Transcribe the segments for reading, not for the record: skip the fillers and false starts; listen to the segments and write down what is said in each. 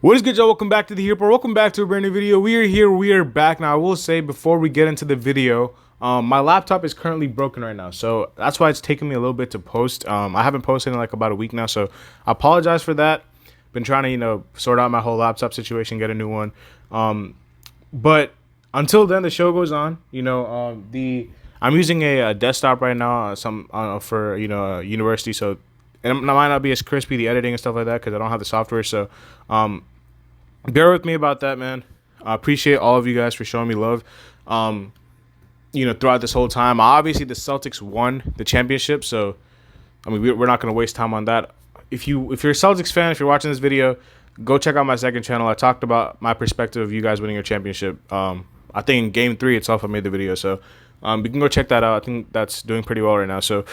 What is good, y'all? Welcome back to the Report. Welcome back to a brand new video. We are here. We are back. Now, I will say before we get into the video, my laptop is currently broken right now. So that's why it's taking me a little bit to post. I haven't posted in like about a week now. So I apologize for that. Been trying to, sort out my whole laptop situation, get a new one. But until then, the show goes on. I'm using a desktop right now, for university. So it might not be as crispy, the editing and stuff like that, because I don't have the software. So bear with me about that, man. I appreciate all of you guys for showing me love. Throughout this whole time. Obviously, the Celtics won the championship, so I mean, we're not going to waste time on that. If you're a Celtics fan, if you're watching this video, go check out my second channel. I talked about my perspective of you guys winning your championship. I think in Game 3 itself, I made the video, so you can go check that out. I think that's doing pretty well right now. So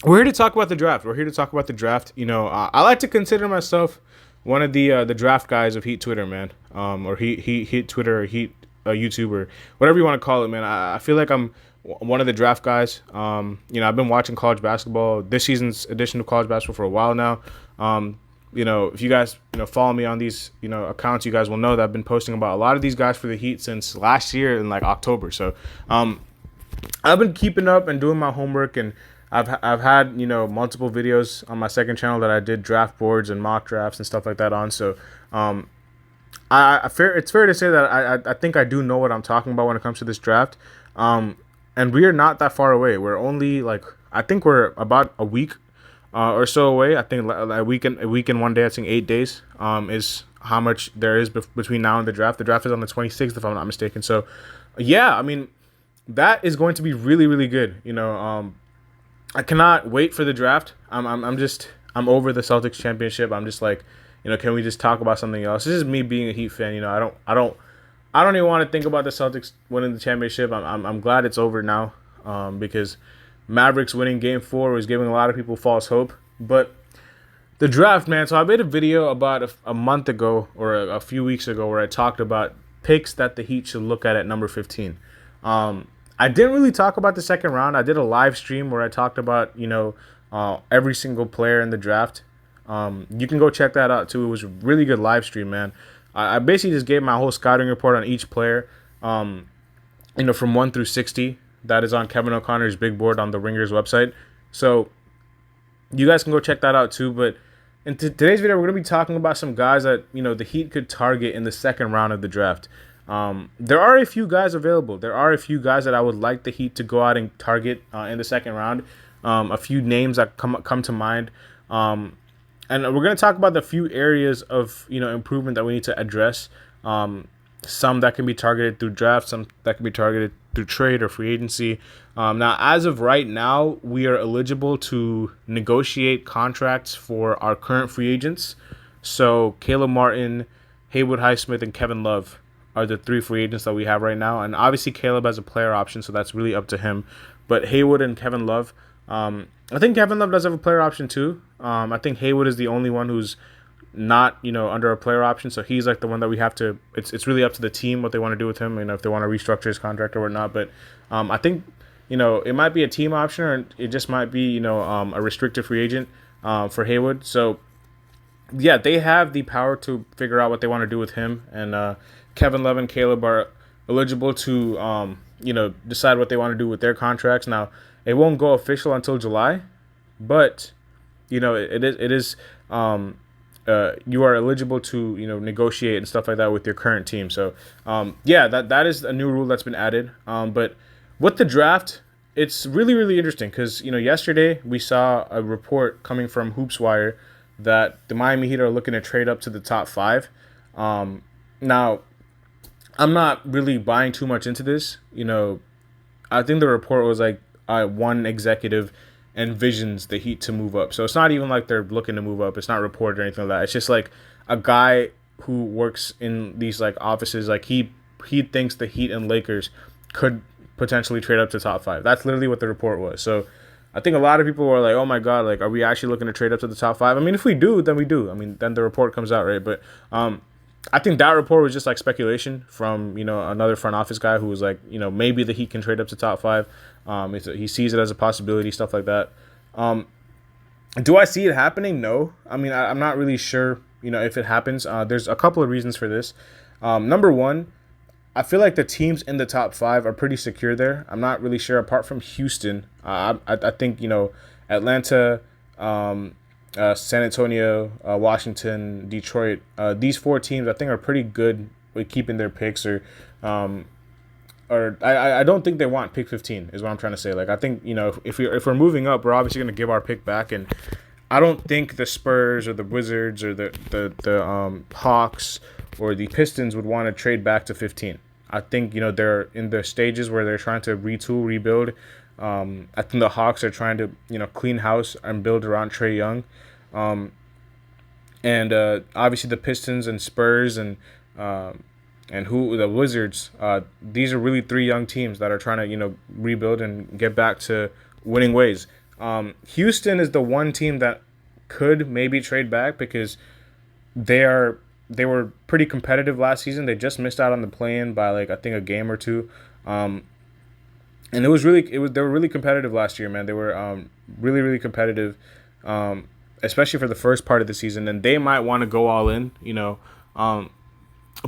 we're here to talk about the draft. I like to consider myself one of the draft guys of Heat Twitter, man. Or Heat Twitter, or Heat YouTube, or whatever you want to call it, man. I feel like I'm one of the draft guys. I've been watching college basketball, this season's edition of college basketball, for a while now. If you guys follow me on these accounts, you guys will know that I've been posting about a lot of these guys for the Heat since last year in like October. So I've been keeping up and doing my homework, and I've had multiple videos on my second channel that I did draft boards and mock drafts and stuff like that on. So it's fair to say that I think I do know what I'm talking about when it comes to this draft. And we are not that far away. We're only I think we're about a week or so away. I think a week and 1 day. I think 8 days is how much there is between now and the draft. The draft is on the 26th, if I'm not mistaken. So yeah, I mean, that is going to be really, really good. I cannot wait for the draft. I'm over the Celtics championship. I'm just like, can we just talk about something else? This is me being a Heat fan. I don't even want to think about the Celtics winning the championship. I'm glad it's over now, because Mavericks winning Game 4 was giving a lot of people false hope. But the draft, man. So I made a video about a month ago or a few weeks ago where I talked about picks that the Heat should look at number 15. I didn't really talk about the second round. I did a live stream where I talked about every single player in the draft. You can go check that out too. It was a really good live stream, man. I basically just gave my whole scouting report on each player, from 1 through 60. That is on Kevin O'Connor's big board on the Ringers website. So you guys can go check that out too. But in today's video, we're going to be talking about some guys that the Heat could target in the second round of the draft. There are a few guys available. There are a few guys that I would like the Heat to go out and target in the second round. A few names that come to mind. And we're going to talk about the few areas of improvement that we need to address. Some that can be targeted through draft, some that can be targeted through trade or free agency. Now, as of right now, we are eligible to negotiate contracts for our current free agents. So Caleb Martin, Haywood Highsmith, and Kevin Love are the 3 free agents that we have right now. And obviously Caleb has a player option, so that's really up to him. But Haywood and Kevin Love, I think Kevin Love does have a player option too. I think Haywood is the only one who's not, under a player option. So he's like the one that we have to, it's really up to the team what they want to do with him, if they want to restructure his contract or whatnot. But I think, it might be a team option, or it just might be, a restricted free agent for Haywood. So yeah, they have the power to figure out what they want to do with him. And Kevin Love and Caleb are eligible to, decide what they want to do with their contracts. Now, it won't go official until July, but it is you are eligible to negotiate and stuff like that with your current team. So that is a new rule that's been added. But with the draft, it's really, really interesting because yesterday we saw a report coming from HoopsWire that the Miami Heat are looking to trade up to the top 5. Now, I'm not really buying too much into this. I think the report was like one executive envisions the Heat to move up. So it's not even like they're looking to move up. It's not reported or anything like that. It's just like a guy who works in these like offices. Like he thinks the Heat and Lakers could potentially trade up to top 5. That's literally what the report was. So I think a lot of people were like, oh my God, like, are we actually looking to trade up to the top 5? I mean, if we do, then we do. I mean, then the report comes out, right? But I think that report was just like speculation from, another front office guy who was like, maybe the Heat can trade up to top 5. He sees it as a possibility, stuff like that. Do I see it happening? No. I mean, I'm not really sure if it happens. There's a couple of reasons for this. Number one, I feel like the teams in the top five are pretty secure there. I'm not really sure, apart from Houston. I think Atlanta, San Antonio, Washington, Detroit. These four teams I think are pretty good with keeping their picks, um, I don't think they want pick 15 is what I'm trying to say. Like I think if we're moving up, we're obviously going to give our pick back, and I don't think the Spurs or the Wizards or the Hawks or the Pistons would want to trade back to 15. I think they're in the stages where they're trying to retool, rebuild. I think the Hawks are trying to clean house and build around Trae Young, and obviously the Pistons and Spurs and who the Wizards. These are really three young teams that are trying to rebuild and get back to winning ways. Houston is the one team that could maybe trade back because they were pretty competitive last season. They just missed out on the play-in by I think a game or two. And they were really competitive last year, man. They were really really competitive, especially for the first part of the season. And they might want to go all in,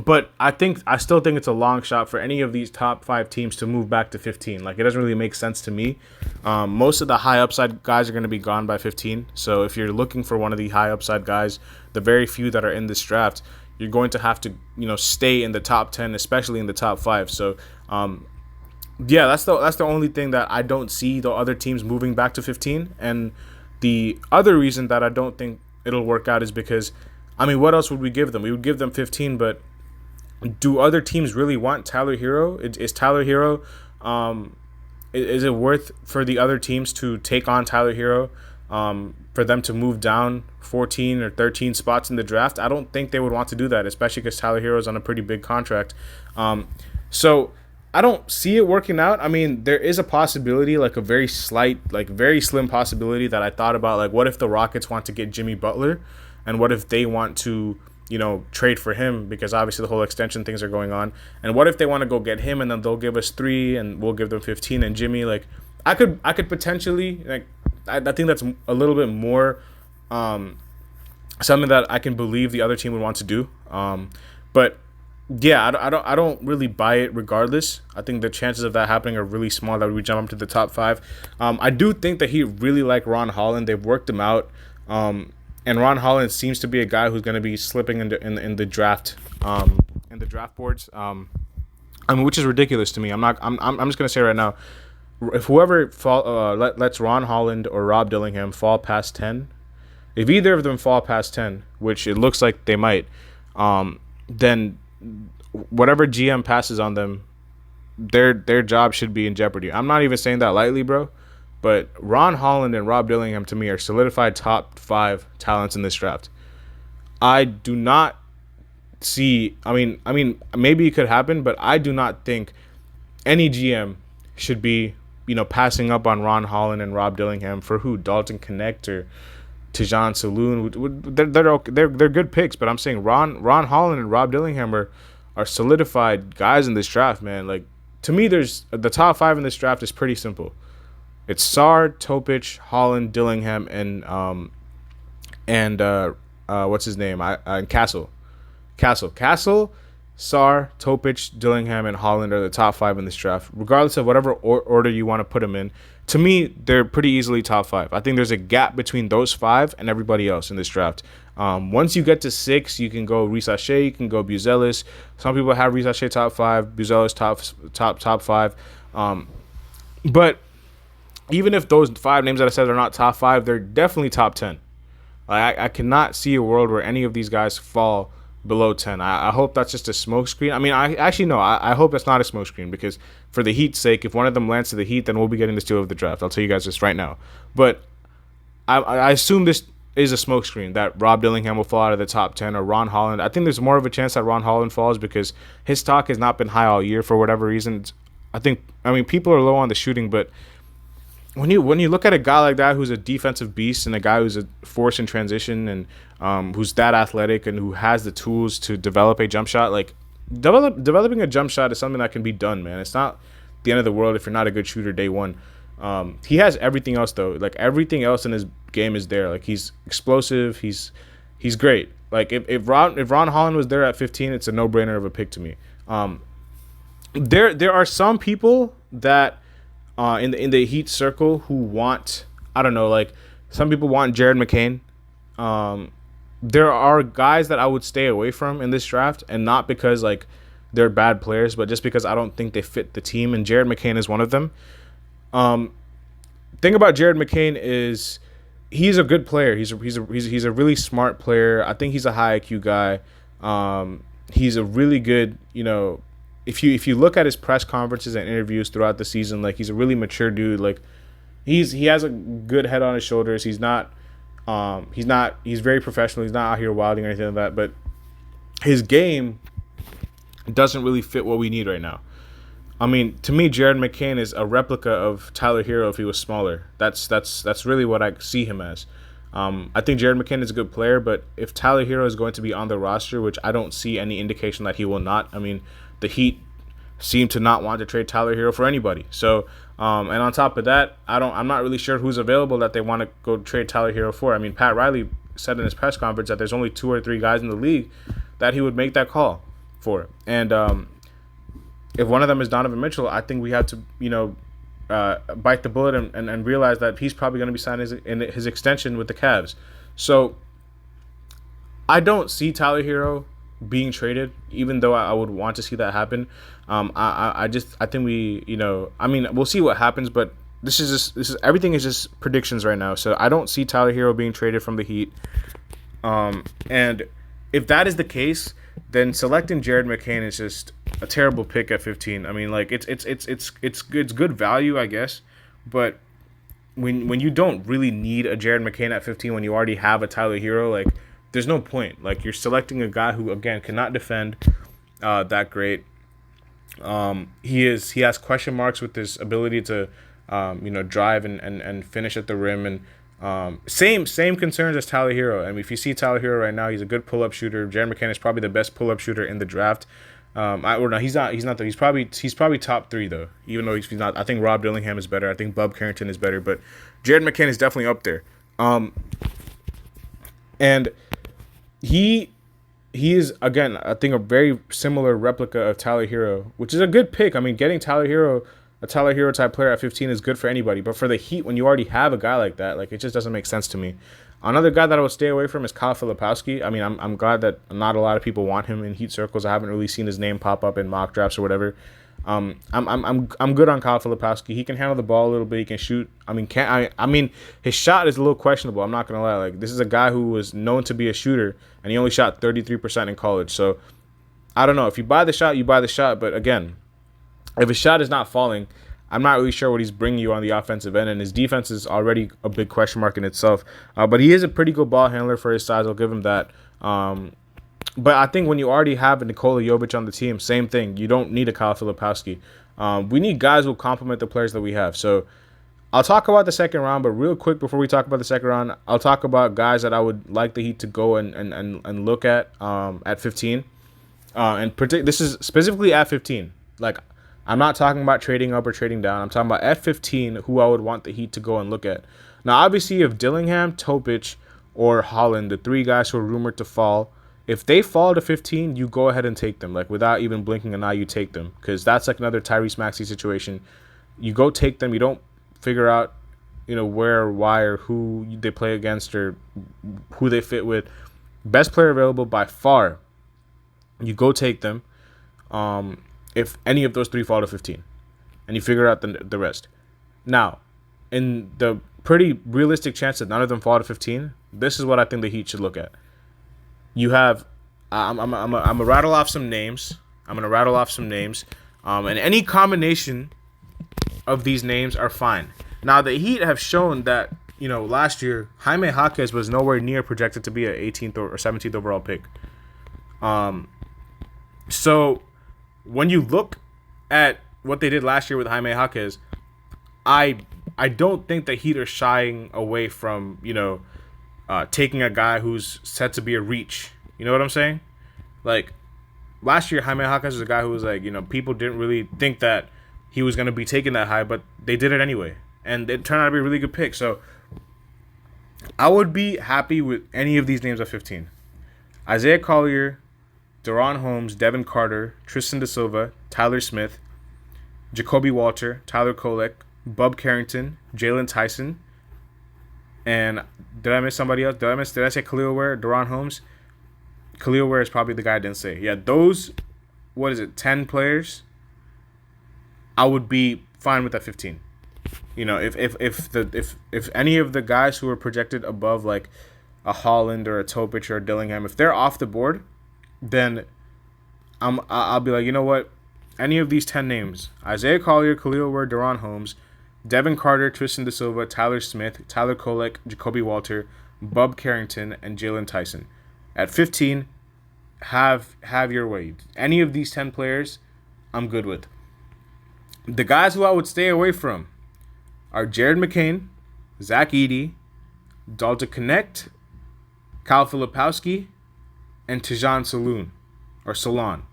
but I still think it's a long shot for any of these top five teams to move back to 15. Like it doesn't really make sense to me. Most of the high upside guys are going to be gone by 15. So if you're looking for one of the high upside guys, the very few that are in this draft, you're going to have to stay in the top 10, especially in the top 5. So yeah, that's the only thing that I don't see the other teams moving back to 15. And the other reason that I don't think it'll work out is because, what else would we give them? We would give them 15, but do other teams really want Tyler Hero? Is Tyler Hero, is it worth for the other teams to take on Tyler Hero, for them to move down 14 or 13 spots in the draft? I don't think they would want to do that, especially because Tyler Hero is on a pretty big contract. So I don't see it working out. There is a possibility, like a very slight, like very slim possibility that I thought about, like what if the Rockets want to get Jimmy Butler, and what if they want to trade for him, because obviously the whole extension things are going on. And what if they want to go get him and then they'll give us 3 and we'll give them 15 and Jimmy, like I could potentially, like, I think that's a little bit more something that I can believe the other team would want to do. But yeah, I don't really buy it regardless. I think the chances of that happening are really small that we jump up to the top 5. I do think that he really like Ron Holland. They've worked him out. And Ron Holland seems to be a guy who's going to be slipping in the draft, in the draft boards. Which is ridiculous to me. I'm just going to say right now, if whoever lets Ron Holland or Rob Dillingham fall past 10, if either of them fall past 10, which it looks like they might, then whatever GM passes on them, their job should be in jeopardy. I'm not even saying that lightly, bro. But Ron Holland and Rob Dillingham, to me, are solidified top 5 talents in this draft. I do not see. Maybe it could happen, but I do not think any GM should be, passing up on Ron Holland and Rob Dillingham for who? Dalton Connect or Tijan Saloon. They're good picks, but I'm saying Ron Holland and Rob Dillingham are solidified guys in this draft, man. Like, to me, there's the top 5 in this draft is pretty simple. It's Sarr, Topic, Holland, Dillingham, and what's his name? And Castle, Sarr, Topic, Dillingham, and Holland are the top 5 in this draft, regardless of whatever order you want to put them in. To me, they're pretty easily top 5. I think there's a gap between those 5 and everybody else in this draft. Once you get to 6, you can go Reese Shea, you can go Buzelis. Some people have Reese Shea top 5, Buzelis top 5. But even if those 5 names that I said are not top 5, they're definitely top 10. I cannot see a world where any of these guys fall below 10. I hope that's just a smokescreen. I hope that's not a smokescreen, because for the Heat's sake, if one of them lands to the Heat, then we'll be getting the steal of the draft. I'll tell you guys this right now. But I assume this is a smokescreen, that Rob Dillingham will fall out of the top 10 or Ron Holland. I think there's more of a chance that Ron Holland falls because his stock has not been high all year for whatever reason. People are low on the shooting, but when you look at a guy like that who's a defensive beast and a guy who's a force in transition and who's that athletic and who has the tools to develop a jump shot, like developing a jump shot is something that can be done, man. It's not the end of the world if you're not a good shooter day one. He has everything else though. Like everything else in his game is there. Like he's explosive. He's great. Like if Ron Holland was there at 15, it's a no brainer of a pick to me. There are some people that in the Heat circle who want, I don't know, like some people want Jared McCain. There are guys that I would stay away from in this draft, and not because like they're bad players, but just because I don't think they fit the team, and Jared McCain is one of them. Thing about Jared McCain is he's a good player. He's a really smart player. I think he's a high IQ guy. He's a really good, if you look at his press conferences and interviews throughout the season, like he's a really mature dude. Like he has a good head on his shoulders. He's very professional. He's not out here wilding or anything like that. But his game doesn't really fit what we need right now. I mean, to me, Jared McCain is a replica of Tyler Hero if he was smaller. That's really what I see him as. I think Jared McCain is a good player, but if Tyler Hero is going to be on the roster, which I don't see any indication that he will not. I mean, the Heat seem to not want to trade Tyler Hero for anybody. So, and on top of that, I'm not really sure who's available that they want to go trade Tyler Hero for. I mean, Pat Riley said in his press conference that there's only 2 or 3 guys in the league that he would make that call for. And if one of them is Donovan Mitchell, I think we have to, bite the bullet and realize that he's probably going to be signing his extension with the Cavs. So I don't see Tyler Hero being traded, even though I would want to see that happen. I think we'll see what happens, but this is everything is just predictions right now. So I don't see Tyler Hero being traded from the Heat. And if that is the case, then selecting Jared McCain is just a terrible pick at 15. I mean, like it's good value, I guess, but when you don't really need a Jared McCain at 15, when you already have a Tyler Hero, like there's no point. Like you're selecting a guy who again cannot defend that great. He has question marks with his ability to drive and finish at the rim, and same concerns as Tyler Hero. I mean, if you see Tyler Hero right now, he's a good pull-up shooter. Jared McCain is probably the best pull-up shooter in the draft. He's not. He's probably top 3 though. Even though he's not. I think Rob Dillingham is better. I think Bub Carrington is better. But Jared McCain is definitely up there. And he is, again, I think a very similar replica of Tyler Hero, which is a good pick. I mean, getting a Tyler Hero type player at 15 is good for anybody. But for the Heat, when you already have a guy like that, like it just doesn't make sense to me. Another guy that I would stay away from is Kyle Filipowski. I mean, I'm glad that not a lot of people want him in Heat circles. I haven't really seen his name pop up in mock drafts or whatever. I'm good on Kyle Filipowski. He can handle the ball a little bit. He can shoot. I mean, his shot is a little questionable. I'm not gonna lie. Like this is a guy who was known to be a shooter, and he only shot 33% in college. So I don't know. If you buy the shot, you buy the shot. But again, if his shot is not falling, I'm not really sure what he's bringing you on the offensive end, and his defense is already a big question mark in itself. But he is a pretty good ball handler for his size. I'll give him that. But I think when you already have a Nikola Jovic on the team, same thing. You don't need a Kyle Filipowski. We need guys who complement the players that we have. So I'll talk about the second round, but real quick before we talk about the second round, I'll talk about guys that I would like the Heat to go and look at 15. This is specifically at 15. Like, I'm not talking about trading up or trading down. I'm talking about at 15 who I would want the Heat to go and look at. Now, obviously, if Dillingham, Topic, or Holland, the 3 guys who are rumored to fall, if they fall to 15, you go ahead and take them. Like, without even blinking an eye, you take them. Because that's like another Tyrese Maxey situation. You go take them. You don't figure out, where or why or who they play against or who they fit with. Best player available by far. You go take them. If any of those 3 fall to 15, and you figure out the rest. Now, in the pretty realistic chance that none of them fall to 15, this is what I think the Heat should look at. You have, I'm gonna rattle off some names. And any combination of these names are fine. Now, the Heat have shown that last year Jaime Jaquez was nowhere near projected to be an 18th or 17th overall pick. So when you look at what they did last year with Jaime Jaquez, I don't think the Heat are shying away from, taking a guy who's set to be a reach. You know what I'm saying? Like, last year, Jaime Jaquez was a guy who was like, people didn't really think that he was going to be taken that high, but they did it anyway. And it turned out to be a really good pick. So I would be happy with any of these names at 15. Isaiah Collier, Deron Holmes, Devin Carter, Tristan Da Silva, Tyler Smith, Jacoby Walter, Tyler Kolek, Bub Carrington, Jalen Tyson, and did I miss somebody else? Did I say Khalil Ware, Deron Holmes? Khalil Ware is probably the guy I didn't say. Yeah, those, what is it, 10 players? I would be fine with that 15. You know, if any of the guys who are projected above like a Holland or a Topic or a Dillingham, if they're off the board, then I'll be like, you know what? Any of these 10 names, Isaiah Collier, Khalil Ware, Deron Holmes, Devin Carter, Tristan Da Silva, Tyler Smith, Tyler Kolek, Jacoby Walter, Bub Carrington, and Jalen Tyson. At 15, have your way. Any of these 10 players, I'm good with. The guys who I would stay away from are Jared McCain, Zach Edey, Dalton Connect, Kyle Filipowski, and Tijan Salon.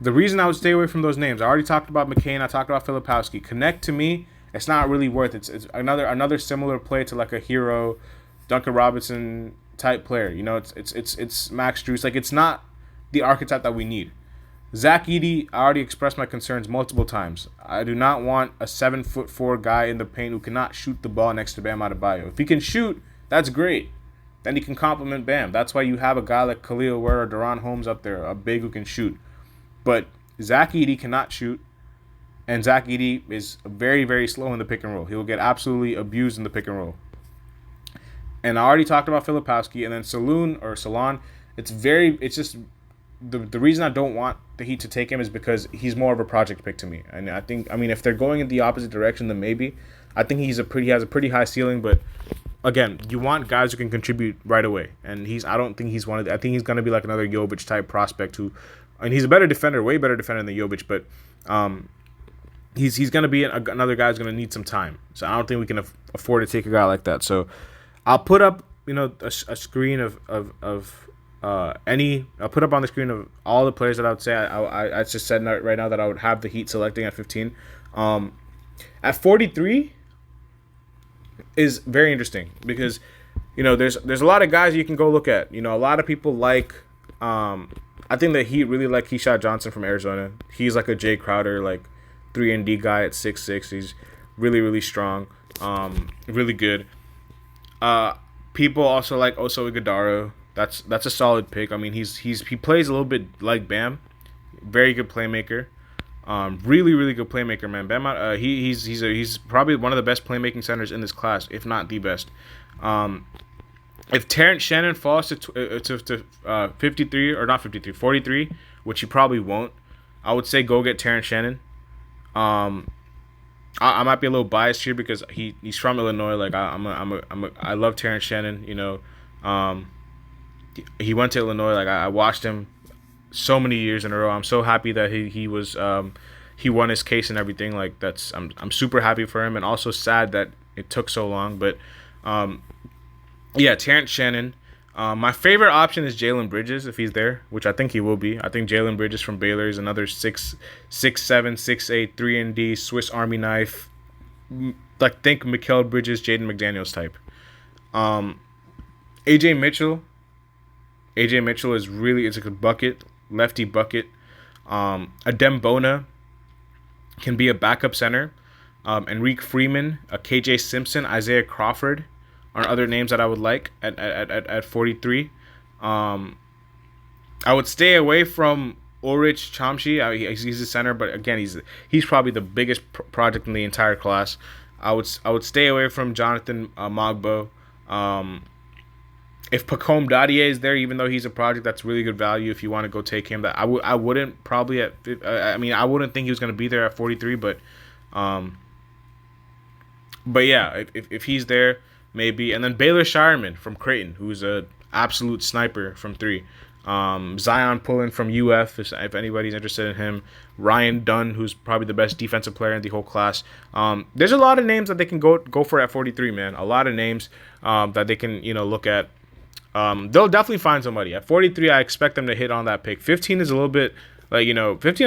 The reason I would stay away from those names, I already talked about McCain, I talked about Filipowski. Connect, to me, it's not really worth it. It's another similar play to like a Hero, Duncan Robinson type player. You know, it's Max Strus. Like, it's not the archetype that we need. Zach Edey, I already expressed my concerns multiple times. I do not want a 7'4" guy in the paint who cannot shoot the ball next to Bam Adebayo. If he can shoot, that's great. Then he can complement Bam. That's why you have a guy like Khalil Ware or Deron Holmes up there, a big who can shoot. But Zach Edey cannot shoot, and Zach Edey is very, very slow in the pick and roll. He will get absolutely abused in the pick and roll. And I already talked about Filipowski, and then Salon. It's just the reason I don't want the Heat to take him is because he's more of a project pick to me. And I mean, if they're going in the opposite direction, then maybe. I think he has a pretty high ceiling, but again, you want guys who can contribute right away. And I don't think he's one of I think he's going to be like another Jovic type prospect and he's a better defender, way better defender than Jovic, but he's going to be another guy who's going to need some time. So I don't think we can afford to take a guy like that. So I'll put up, a screen I'll put up on the screen of all the players that I would say. I just said right now that I would have the Heat selecting at 15. At 43 is very interesting because, there's a lot of guys you can go look at. A lot of people like, I think the Heat really like Keyshawn Johnson from Arizona. He's like a Jay Crowder, like 3-and-D guy at 6'6". He's really, really strong, really good. People also like Oso Ighodaro. That's a solid pick. I mean, he plays a little bit like Bam, very good playmaker, really, really good playmaker, man. Bam, he's probably one of the best playmaking centers in this class, if not the best. If Terrence Shannon falls to 53 or not 53, 43, which he probably won't, I would say go get Terrence Shannon. I might be a little biased here because he's from Illinois. Like I love Terrence Shannon. He went to Illinois. Like I watched him so many years in a row. I'm so happy that he won his case and everything. Like I'm super happy for him, and also sad that it took so long. But yeah, Terrence Shannon. My favorite option is Jalen Bridges if he's there, which I think he will be. I think Jalen Bridges from Baylor is another 6'7", 6'8", 3-and-D, Swiss Army knife. Like, think Mikal Bridges, Jaden McDaniels type. AJ Mitchell. AJ Mitchell is like a bucket, lefty bucket. Adem Bona can be a backup center. Enrique Freeman, KJ Simpson, Isaiah Crawford are other names that I would like at 43. I would stay away from Ulrich Chomsky. He's a center, but again, he's probably the biggest project in the entire class. I would stay away from Jonathan Mogbo. If Pacome Dadier is there, even though he's a project, that's really good value if you want to go take him. That I wouldn't probably I wouldn't think he was going to be there at 43, but yeah, if he's there, maybe. And then Baylor Shireman from Creighton, who's a absolute sniper from 3. Zion Pullen from UF, if anybody's interested in him. Ryan Dunn, who's probably the best defensive player in the whole class. There's a lot of names that they can go for at 43, man. A lot of names that they can look at. They'll definitely find somebody. At 43, I expect them to hit on that pick. 15 is a little bit, 15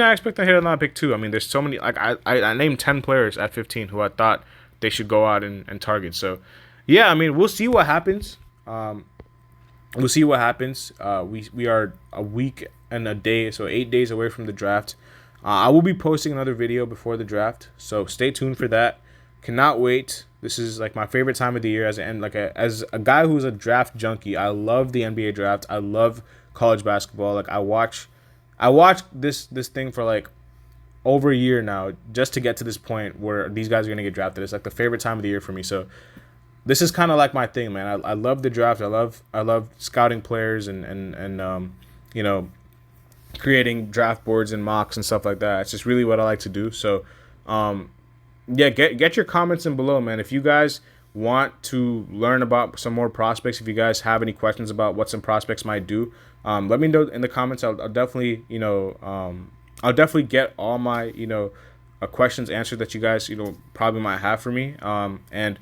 I expect them to hit on that pick too. I mean, there's so many, I named 10 players at 15 who I thought they should go out and target. So, yeah, I mean, we'll see what happens. we'll see what happens. We are a week and a day, so 8 days away from the draft. I will be posting another video before the draft, so stay tuned for that. Cannot wait. This is like my favorite time of the year as a guy who's a draft junkie. I love the NBA draft. I love college basketball. Like I watched this thing for like over a year now just to get to this point where these guys are gonna get drafted. It's like the favorite time of the year for me. So this is kind of like my thing, man. I love the draft. I love scouting players and you know, creating draft boards and mocks and stuff like that. It's just really what I like to do. So yeah, get your comments in below, man. If you guys want to learn about some more prospects, if you guys have any questions about what some prospects might do, let me know in the comments. I'll definitely I'll definitely get all my questions answered that you guys probably might have for me. And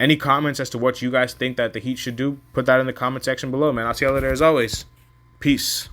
any comments as to what you guys think that the Heat should do, put that in the comment section below, man. I'll see y'all later as always. Peace.